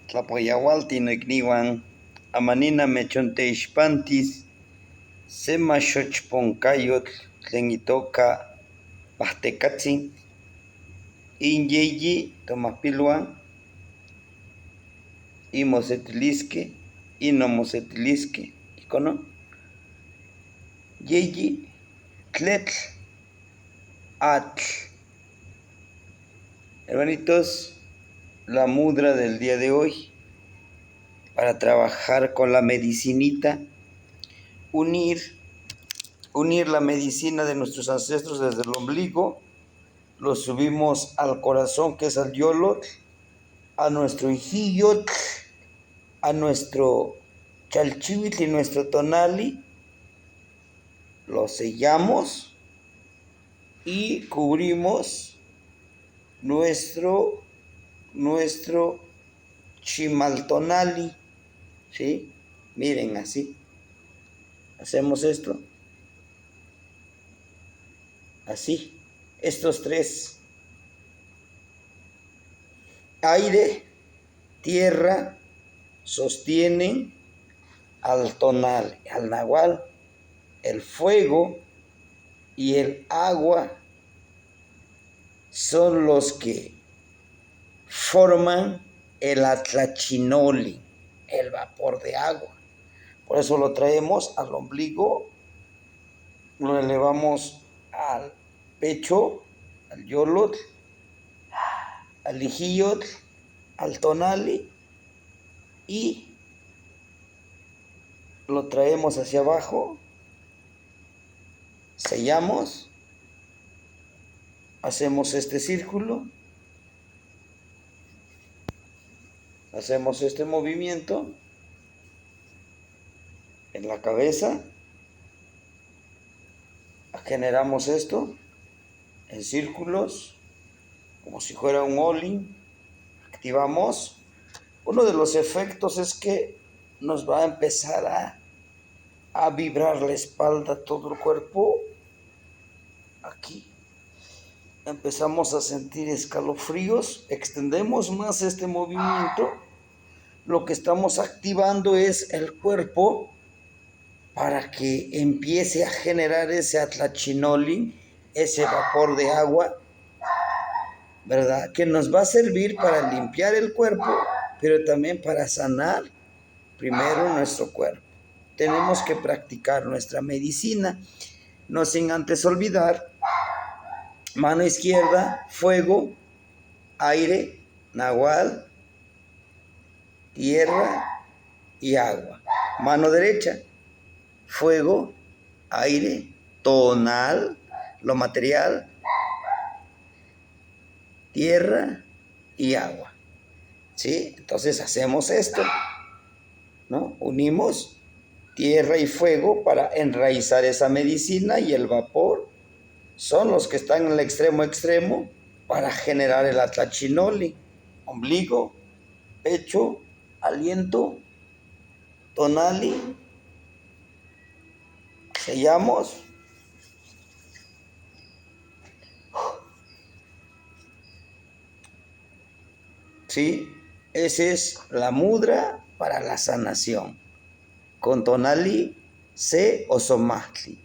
Tlapoyawalti noikniuan amanina mechonteixpantis sema xochponkayotl tlen itoka pahtekatzin inyeyi tomahpiluan inmosetiliskeh, inonmosetiliskeh, ihkon no. Yeyi tletl, atl. Hermanitos, la mudra del día de hoy para trabajar con la medicinita, unir la medicina de nuestros ancestros desde el ombligo, lo subimos al corazón, que es al yolotl, a nuestro ijiyotl, a nuestro chalchihuitl y nuestro tonali, lo sellamos y cubrimos nuestro chimaltonali, ¿sí? Miren así, hacemos esto, así, estos tres: aire, tierra, sostienen al tonal, al nahual. El fuego y el agua son los que forman el atlachinoli, el vapor de agua. Por eso lo traemos al ombligo, lo elevamos al pecho, al yolotl, al ijiyotl, al tonali, y lo traemos hacia abajo, sellamos, hacemos este círculo, hacemos este movimiento en la cabeza, generamos esto en círculos, como si fuera un Olin, activamos. Uno de los efectos es que nos va a empezar a vibrar la espalda, todo el cuerpo, aquí. Empezamos a sentir escalofríos, extendemos más este movimiento. Lo que estamos activando es el cuerpo para que empiece a generar ese atlachinoli, ese vapor de agua, ¿verdad? Que nos va a servir para limpiar el cuerpo, pero también para sanar primero nuestro cuerpo. Tenemos que practicar nuestra medicina, no sin antes olvidar: mano izquierda, fuego, aire, nahual, tierra y agua. Mano derecha, fuego, aire, tonal, lo material, tierra y agua. ¿Sí? Entonces hacemos esto, ¿no? Unimos tierra y fuego para enraizar esa medicina, y el vapor son los que están en el extremo para generar el atlachinoli. Ombligo, pecho, aliento, tonali, sellamos. ¿Sí? Esa es la mudra para la sanación. Con tonali, se o somahtli.